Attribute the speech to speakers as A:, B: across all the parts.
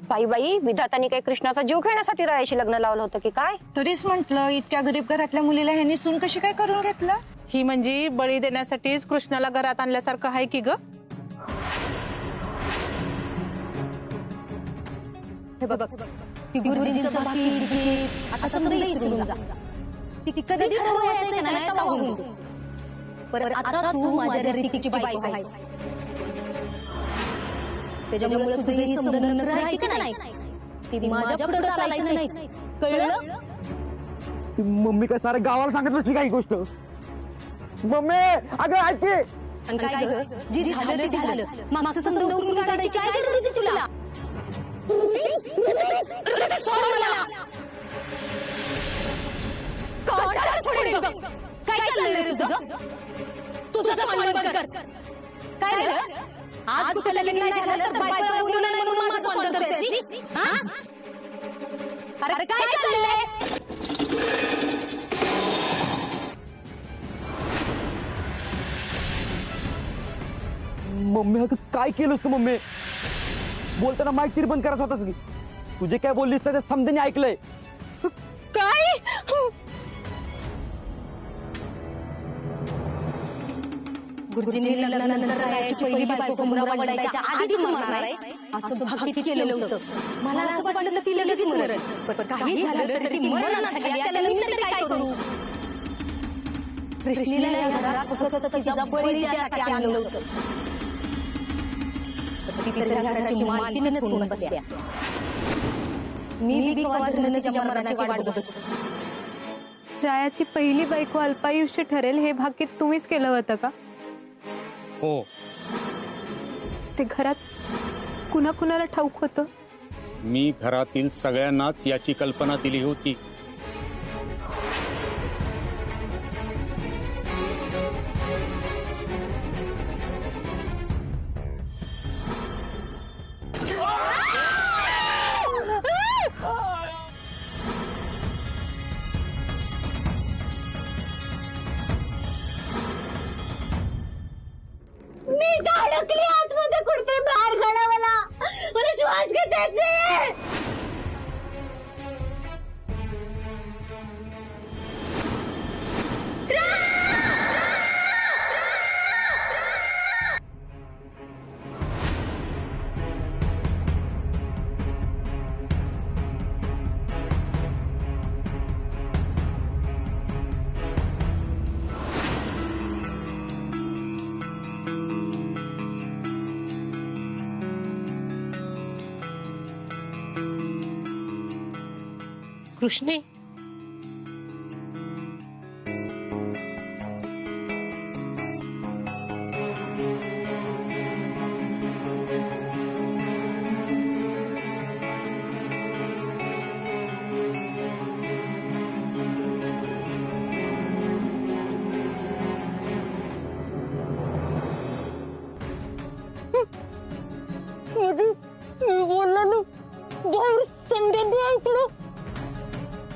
A: बाई बाई, विधाताने काही कृष्णाचा जीव घेण्यासाठी रायाशी लग्न लावलं होतं की काय?
B: तरीच म्हंटल, इतक्या गरीब घरातल्या मुलीला ह्यांनी सून कशी काय करून घेतलं?
C: ही म्हणजे बळी देण्यासाठीच कृष्णाला घरात आणल्यासारखं आहे की ग.
D: हे बघ ती गुरुजींचं बाकी आता समजा विसरून जा. ती कधी खरं व्हायचं नाही तेव्हा होऊन दे. पर आता तू माझ्या रीतीची बायको आहेस. त्याच्यामुळे तुझं हे समजणं राहते का नाही, ती माझ्या पुढे चालायचं नाही, कळलं?
E: मम्मी काय सारे गावाला सांगत बसली काही गोष्ट. मम्मी अगं ऐक की.
D: आणि काय ग, जी झालं ते झालं, मागचं समजावून काढायची काय गरज आहे तुला? सोड मला. काढा थोडे बघ. काय चाललंय रे तुझं? तुझं मन बंद कर. काय रे, आज कुठे लग्न नाही झालं तर बायकोला बोलू नये म्हणून माझं तोंड करतेस? हा? अरे काय चाललंय?
E: मम्मी अगं काय केलंस तू? मम्मी बोलताना माईक तरी बंद करायचं होतास की. तुझे काय बोललीस ना ते समजेने ऐकलंय.
D: काय? गुरुजींनी लग्नानंतर रायाची पहिली बायको मुरा पडायच्या आधीच मरणार आहे असं भाकीत केलं होतं. मला असं वाटलं ती लगेच मरण, पण काही झालं तरी ती मरण झाली. त्याला मी तरी काय करू? कृष्णीला या घरात फक्त तिचा बळी द्यायसाठी आणलं होतं. ती तर या घराची मालकीणच होऊन बसल्या. मी विकवाधरणाच्या मरणाची वाट बघत होतो.
F: रायाची पहिली बायको अल्पायुष्य ठरेल हे भाकीत तुम्हीच केलं होतं का?
G: हो.
F: ते घरात कुणा कुणाला ठाऊक होतं?
G: मी घरातील सगळ्यांनाच याची कल्पना दिली होती.
A: मी अडकली आतमध्ये कुठे, बाहेर काढा मला. मला श्वास घेता येत नाहीये.
C: कृष्णे,
D: मी बोललो ना, बाहेर समजायला ऐकलं.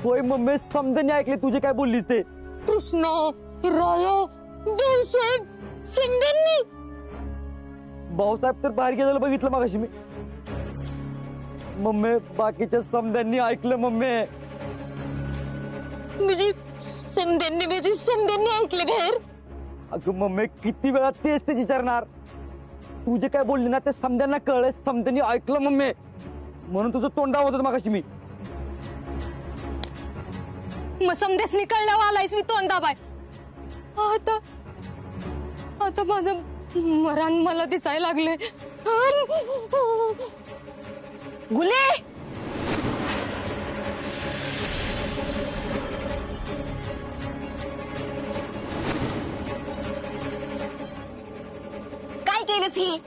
E: होय मम्मी, समजेने ऐकले तुझे काय बोललीस ते.
D: कृष्णा, राया, भाऊसाहेब, समजांनी.
E: भाऊसाहेब तर बाहेर गेलेलं बघितलं मगाशी मी. मम्मी बाकीच्या समध्यांनी ऐकलं. मम्मी
D: म्हणजे समजांनी ऐकले बाहेर.
E: अगं मम्मी किती वेळा तेच ते विचारणार. तुझे काय बोलली ना ते समध्यांना कळलं, समध्यांनी ऐकलं मम्मी, म्हणून तुझं तोंडावर होतं मगाशी मी.
D: मग समदेस निकळल्यावर आलायस मी तोंड दाबाय. आता माझं मरण मला दिसायला लागले.
B: गुले, काय केलंस ही?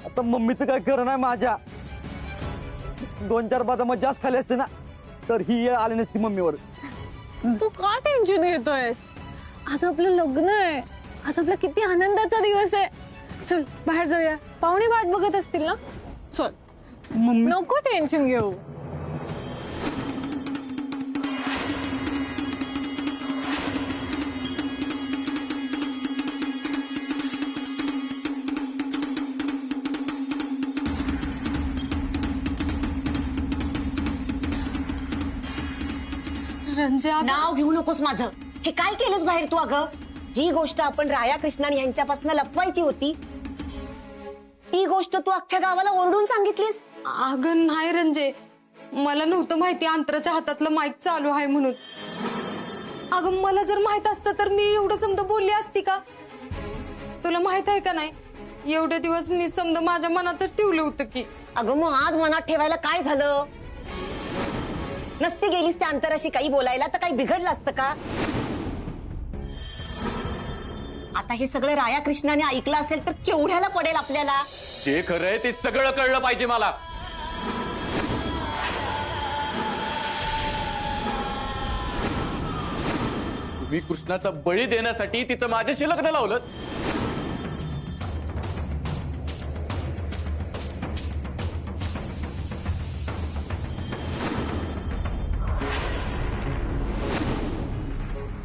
E: आता मम्मीचं काय खरं नाही माझ्या. 2-4 बदाम जास्त खाली असते ना तर ही येळ आली नसती मम्मीवर.
F: तू का टेन्शन घेतोयस? आज आपलं लग्न आहे. आज आपला किती आनंदाचा दिवस आहे. चल बाहेर जाऊया, पाहुणे वाट बघत असतील ना. चल, नको टेन्शन घेऊ.
D: रंजा
H: नाव घेऊ नकोस माझं. हे काय केलंस बाहेर तू? अगं, जी गोष्ट आपण राया कृष्णन यांच्यापासून लपवायची होती ती गोष्ट तू अख्ख्या गावाला ओरडून सांगितलीस.
D: अगं नाही रंजे, मला नव्हतं माहिती अंतराच्या हातातलं माईक चालू आहे म्हणून. अगं मला जर माहित असतं तर मी एवढं समजा बोलली असती का? तुला माहित आहे का नाही एवढे दिवस मी समजा माझ्या मनातच ठेवलं होतं की.
H: अगं मग आज मनात ठेवायला काय झालं? नसती गेलीस त्या अंतराशी काही बोलायला तर काही बिघडलं असतं का? आता हे सगळं राया कृष्णाने ऐकलं असेल तर केवढ्याला पडेल आपल्याला.
I: जे खरंय ते सगळं कळलं पाहिजे मला. तुम्ही कृष्णाचा बळी देण्यासाठी तिचं माझ्याशी लग्न लावलं.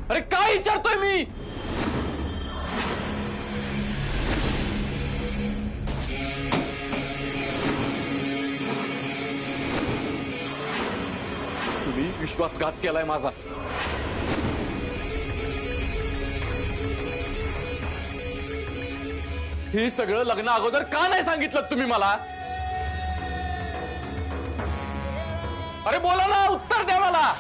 I: अरे काय विचारतोय मी? तुम्ही विश्वासघात केलाय माझा. हे सगळं लग्न अगोदर का नाही सांगितलं तुम्ही मला? अरे बोला ना, उत्तर द्या मला.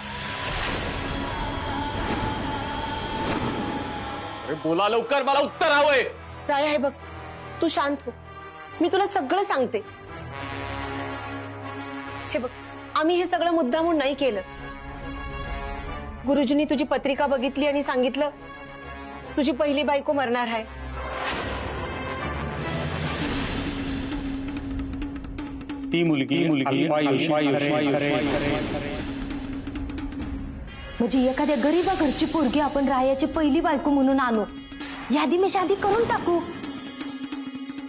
I: अरे बोला लवकर, मला उत्तर हवंय.
H: राया हे बघ, तू शांत हो, मी तुला सगळं सांगते. हे बघ, आम्ही हे सगळं मुद्दामून नाही केलं. गुरुजींनी तुझी पत्रिका बघितली आणि सांगितलं तुझी पहिली बायको मरणार आहे.
G: ती मुलगी
A: म्हणजे एखाद्या गरीबा घरची पोरगी आपण रायाची पहिली बायको म्हणून आणू, यादी मी शादी करून टाकू,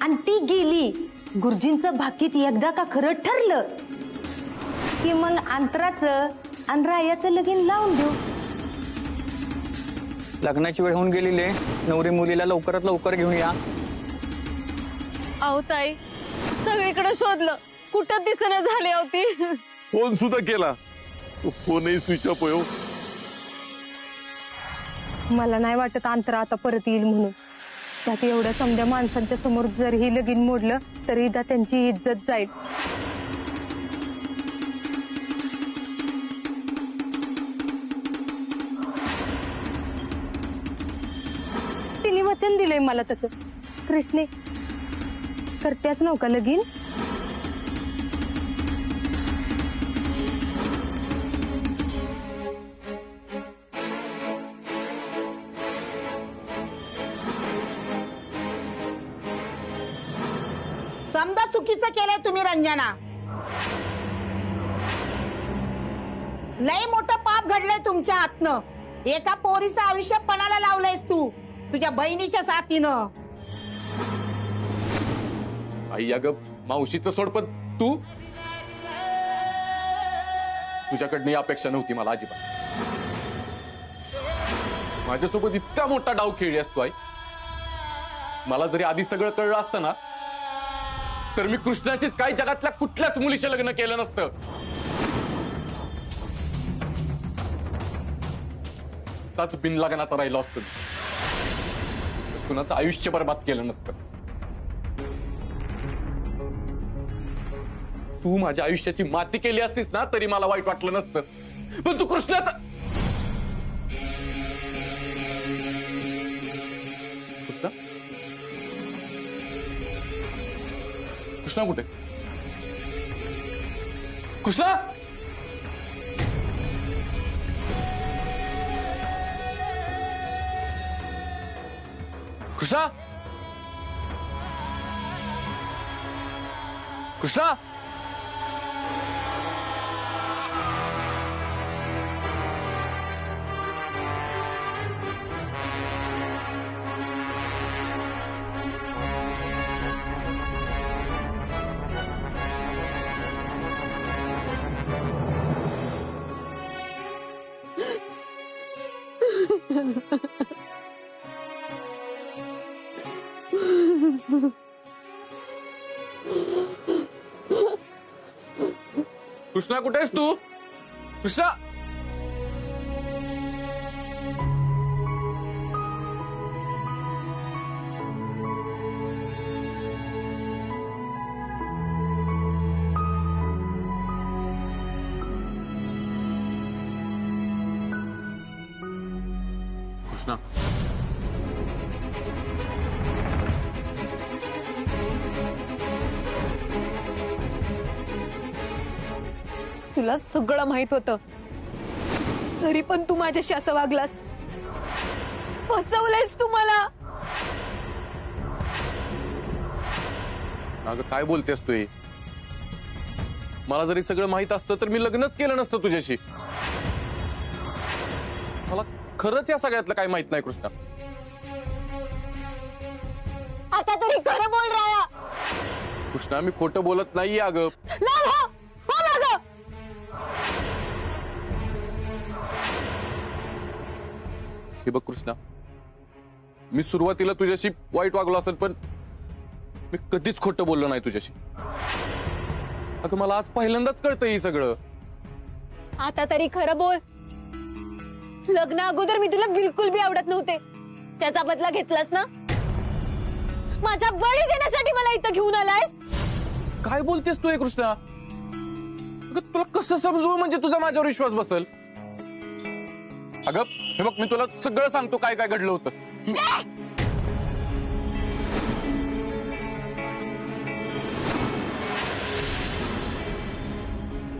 A: आणि ती गेली. गुरुजींचं भाकीत एकदा का खरं ठरलं की मग अंतराचं आणि रायाचं लगीन लावून देऊ.
J: लग्नाची वेळ होऊन गेलेली आहे. नवरी मुलीला लवकरात लवकर घेऊन या.
C: अहो ताई, सगळीकडे शोधलं, कुठं दिसणं झाली होती.
K: फोन सुद्धा केला, फोनही स्विच ऑफ हो.
F: मला नाही वाटत अंतरा आता परत येईल म्हणून. त्यात एवढ्या समध्या माणसांच्या समोर जर ही लगीन मोडलं तरी एकदा त्यांची इज्जत जाईल. तिने वचन दिलंय मला तसं. कृष्णे, करतेच नव्हता लगीन?
L: समजा चुकीचं केलंय तुम्ही रंजना. लय मोठं पाप घडलंय तुमच्या हातनं. एका पोरीचं आयुष्य पणाला लावलंयस तू तुझ्या बहिणीच्या साथीनं.
I: आई अगं, मावशीचं सोड, पण तू, तुझ्याकडनं ही अपेक्षा नव्हती मला अजिबात. माझ्यासोबत इतका मोठा डाव खेळली असतो आई. मला जरी आधी सगळं कळलं असतं ना तर मी कृष्णाशीच काही जगातल्या कुठल्याच मुलीशी लग्न केलं नसतं. असाच बिन लग्नाचा राहिलो असतो, कुणाचं आयुष्य बरबाद केलं नसतं. तू माझ्या आयुष्याची माती केली असतीस ना तरी मला वाईट वाटलं नसतं. पण तू कृष्णाचा कृष्णा कृष्णा कुठे? कृष्णा, कृष्णा, कृष्णा. कृष्णा कुठे आहेस तू? कृष्णा, कृष्णा,
D: तुला सगळं माहित होतं, तरी पण तू माझ्याशी असं वागलास, फसवलंयस तू मला.
I: अगं काय बोलतेस तू? मला जरी सगळं माहित असतं तर मी लग्नच केलं नसतं तुझ्याशी. मला खरंच या सगळ्यातलं काय माहित नाही कृष्णा.
D: आता तरी खरं बोल राया.
I: कृष्णा, मी खोटं बोलत नाहीये अगं. हे बघ कृष्णा, मी सुरुवातीला तुझ्याशी वाईट वागलो असेल, पण मी कधीच खोटं बोललो नाही तुझ्याशी. अगं मला आज पहिल्यांदाच कळतं हे सगळं.
D: आता तरी खरं बोल. लग्न अगोदर मी तुला बिलकुल बी आवडत नव्हते, त्याचा बदला घेतलास ना? माझा बळी देण्यासाठी मला इथं घेऊन आलायस?
I: काय बोलतेस तू हे कृष्णा? अगं तुला कसं समजू म्हणजे तुझा माझ्यावर विश्वास बसेल? अगं हे बघ, मी तुला सगळं सांगतो काय काय घडलं होतं.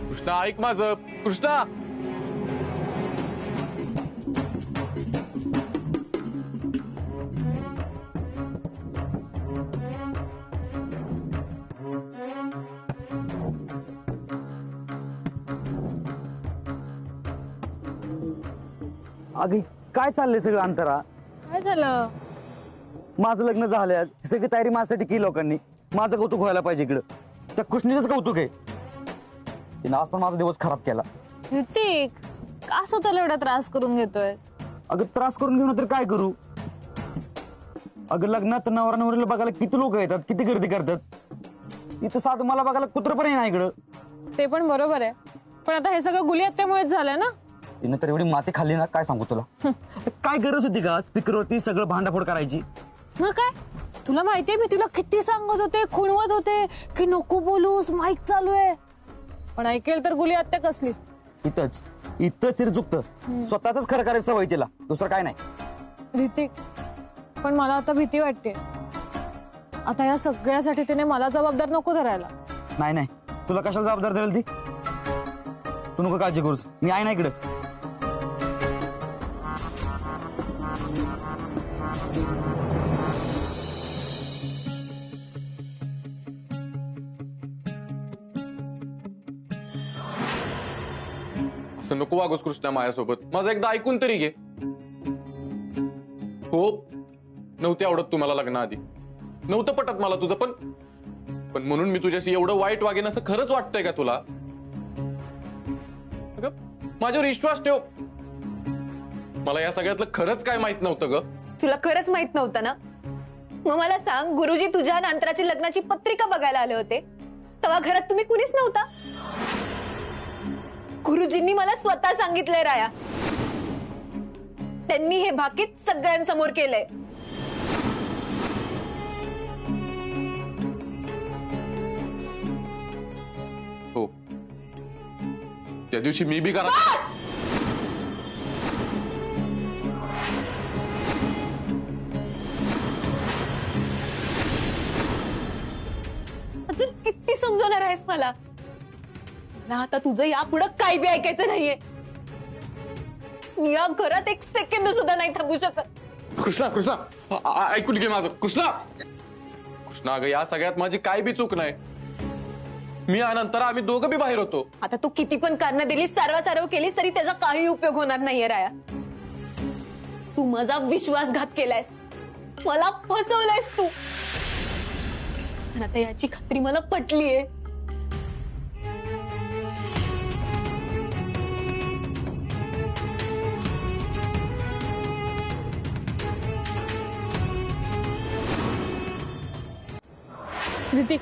I: कृष्णा ऐक माझं. कृष्णा,
E: अगं काय चाललंय सगळं अंतरा?
F: काय झालं?
E: माझं लग्न झालंय आज, ही सगळी तयारी माझ्यासाठी केली लोकांनी. माझं कौतुक व्हायला पाहिजे इकडं. त्या कृष्णीचंच कौतुक आहे. तिनं आज पण माझा दिवस खराब केला.
F: ऋतिक, का स्वतःला एवढा त्रास करून घेतोयस?
E: अगं त्रास करून घेऊन तर काय करू? अगं लग्नात नवरा नवरीला बघायला किती लोक येतात, किती गर्दी करतात. इथं साधं मला बघायला कुत्र पण नाही इकडं.
F: ते पण बरोबर आहे, पण आता हे सगळं गुली हत्यामुळेच झालंय ना.
E: तिने तर एवढी माती खाल्ली ना, काय सांगू तुला. काय गरज होती का स्पीकरवरती सगळं भांडाफोड करायची?
F: मग काय, तुला माहितीये मी तुला किती सांगत होते, खुणवत होते की नको बोलूस, माईक चालू आहे, पण ऐकेल तर गुली हत्या कसली.
E: इथंच तिने चुकतं. स्वतःच खरं करायचं सवय तिला, दुसरं काय नाही.
F: ऋतिक, पण मला आता भीती वाटते. आता या सगळ्यासाठी तिने मला जबाबदार नको धरायला.
E: नाही नाही, तुला कशाला जबाबदार धरेल ती? तू नको काळजी करूस, मी आहे ना इकडे.
I: असं नको वागूस कृष्णा माझ्यासोबत. माझं एकदा ऐकून तरी घे. हो, नव्हते आवडत तुम्हाला लग्नाआधी, नव्हतं पटत मला तुझं, पण म्हणून मी तुझ्याशी एवढं वाईट वागेन असं खरंच वाटतंय का तुला? अगं माझ्यावर विश्वास ठेव. मला या सगळ्यातलं खरंच काय माहित नव्हतं ग.
D: तुला खरंच माहित नव्हतं ना? मग मला सांग, गुरुजी तुझ्या अंतराची लग्नाची पत्रिका बघायला आले होते, तेव्हा घरात तुम्ही कुणीच नव्हता? गुरुजींनी मला स्वतः सांगितलंय राया, त्यांनी हे भाकीत सगळ्यांसमोर केलंय.
I: हो, त्या दिवशी मी बी घरात.
D: किती समजवणार आहेस मला? मला आता तुझं यापुढं काही बी ऐकायचं नाहीये. मी या घरात एक सेकंद सुद्धा नाही थांबू शकत.
I: कृष्णा कृष्णा ऐकून घे माझं. कृष्णा अगं या सगळ्यात माझी काय बी चूक नाही. मी यानंतर आम्ही दोघं बी बाहेर होतो.
D: आता तू किती पण कारणं दिलीस, सारव केलीस, तरी त्याचा काही उपयोग होणार नाहीये राया. तू माझा विश्वासघात केलायस, मला फसवलायस तू. आणि आता याची खात्री मला पटलीये.
F: ऋतिक,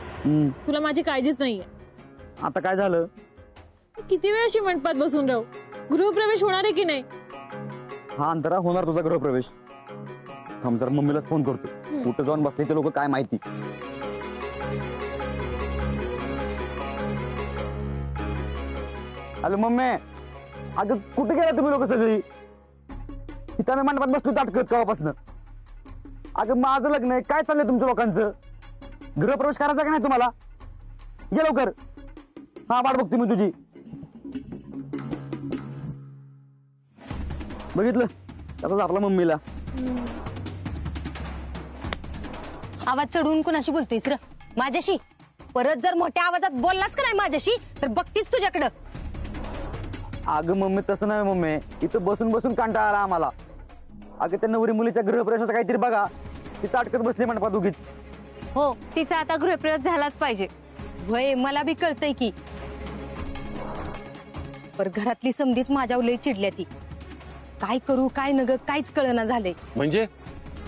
F: तुला माझी काळजीच नाहीये.
E: आता काय झालं?
F: किती वेळ अशी मंडपात बसून राहू? गृहप्रवेश होणार आहे की नाही?
E: हा अंतरा, होणार तुझा गृहप्रवेश. थांब जरा मम्मीलाच फोन करतो. कुठं जाऊन बसले ते लोक काय माहिती. हॅलो मम्मी, अगं कुठे गेला तुम्ही लोक सगळी? इथं आम्ही मंडपात बसलो ताटकत कवापासनं. अगं माझं लग्न आहे, काय चाललंय तुमच्या लोकांचं? गृहप्रवेश करायचा का नाही तुम्हाला? ये लवकर. हा वाट बघते मी तुझी. बघितलं त्याचाच आपला मम्मीला.
D: आवाज चढवून कुणाशी बोलतोयस र? माझ्याशी? परत जर मोठ्या आवाजात बोललास का नाही माझ्याशी तर बघतीस तुझ्याकडं.
E: अगं मम्मी तसं नाही मम्मी, इथं बसून बसून कंटाळा आला आम्हाला. अगं त्या नवरी मुलीच्या गृहप्रवेशाचं काहीतरी बघा. ती ताटकत बसली मंडपात उगीच.
A: हो तिचा आता गृहप्रवेश झालाच पाहिजे.
D: वय मला बी कळतंय की, पर घरातली समधीच माझ्यावर लई चिडल्या ती. काय करू काय नग काहीच कळना झालंय.
K: म्हणजे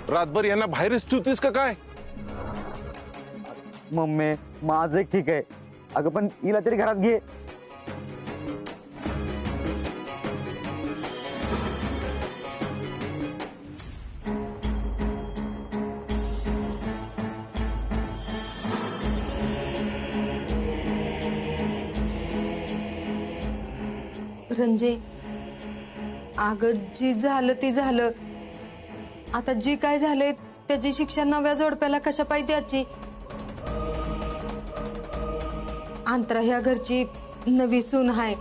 K: रातभर यांना बाहेरच ठेवतेस का काय?
E: मम्मी माझं एक ठीक आहे. अगं पण हिला तरी घरात घे.
D: रंजे, अगं जी झालं ते झालं. आता जी काय झालंय त्याची शिक्षा नव्या जोडप्याला कशा पाहिजे द्यायची? अंतरा ह्या घरची नवी सून आहे.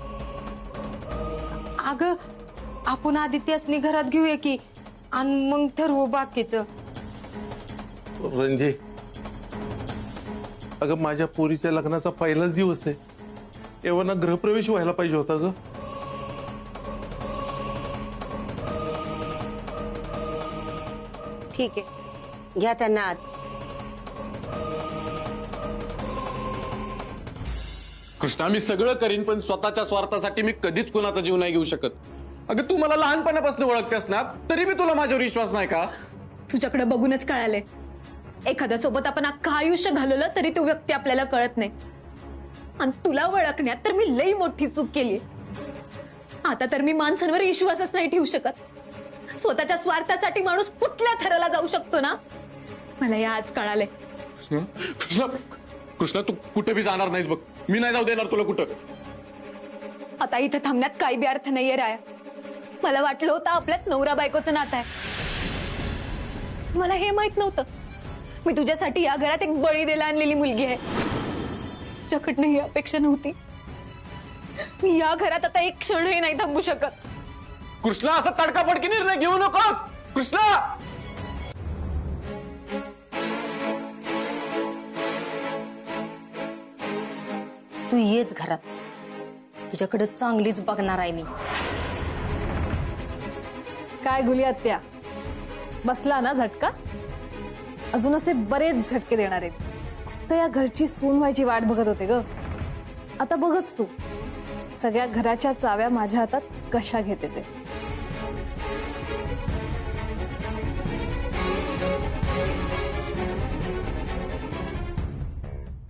D: अगं आपण आदित्यासनी घरात घेऊया की आणि मग ठरवू बाकीचं.
K: रंजे, अगं माझ्या पोरीच्या लग्नाचा पहिलाच दिवस आहे. एव्हा गृहप्रवेश व्हायला पाहिजे होता ग.
H: ठीक आहे, घ्या त्यांना आत.
I: कृष्णा मी सगळं करीन पण स्वतःच्या स्वार्थासाठी मी कधीच कुणाचा जीव नाही घेऊ शकत. अगं तू मला लहानपणापासून ओळखतेस ना, तरी मी तुला माझ्यावर विश्वास नाही का?
F: तुझ्याकडे बघूनच कळालंय. एखाद्या सोबत आपण अख्खं आयुष्य घालवलं तरी तो व्यक्ती आपल्याला कळत नाही. आणि तुला ओळखण्यात तर मी लई मोठी चूक केली. आता तर मी माणसांवर विश्वासच नाही ठेवू शकत. स्वतःच्या स्वार्थासाठी माणूस कुठल्या थराला जाऊ शकतो ना, मला या आज कळालंय.
I: कृष्णा कृष्णा तू कुठे बी जाणार नाहीस बघ. मी नाही जाऊ देणार तुला कुठं.
F: आता इथे थांबण्यात काही बी अर्थ नाहीये राया. मला वाटलं होतं आपल्यात नवरा बायकोचं नातं आहे. मला हे माहित नव्हतं मी तुझ्यासाठी या घरात एक बळी द्यायला आणलेली मुलगी आहे. तुझ्याकडनं ही अपेक्षा नव्हती. मी या घरात आता एक क्षणही नाही थांबू शकत.
I: कृष्णा असा तडकाफडकी निर्णय घेऊ नकोस. कृष्णा
D: तू येच घरात, तुझ्याकडे चांगलीच बघणार आहे मी.
F: काय गुली आत्या, बसला ना झटका? अजून असे बरेच झटके देणार आहेत. फक्त या घरची सून व्हायची वाट बघत होते ग. आता बघच तू सगळ्या घराच्या चाव्या माझ्या हातात कशा घेते ते.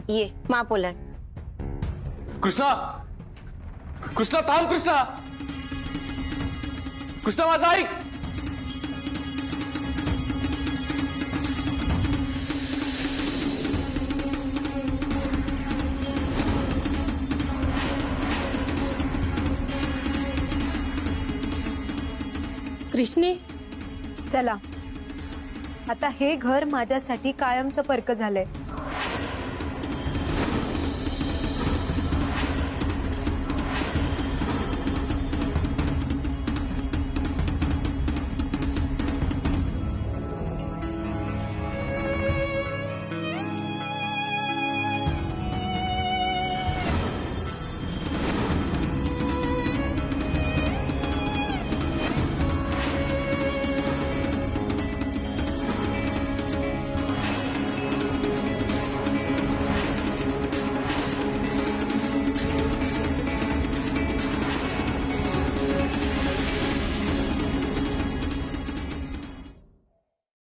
H: ये महापोलांड.
I: कृष्णा कृष्णा थांब. कृष्णा कृष्णा माझं ऐक.
F: कृष्णी चला, आता हे घर माझ्यासाठी कायमचं परक झालंय.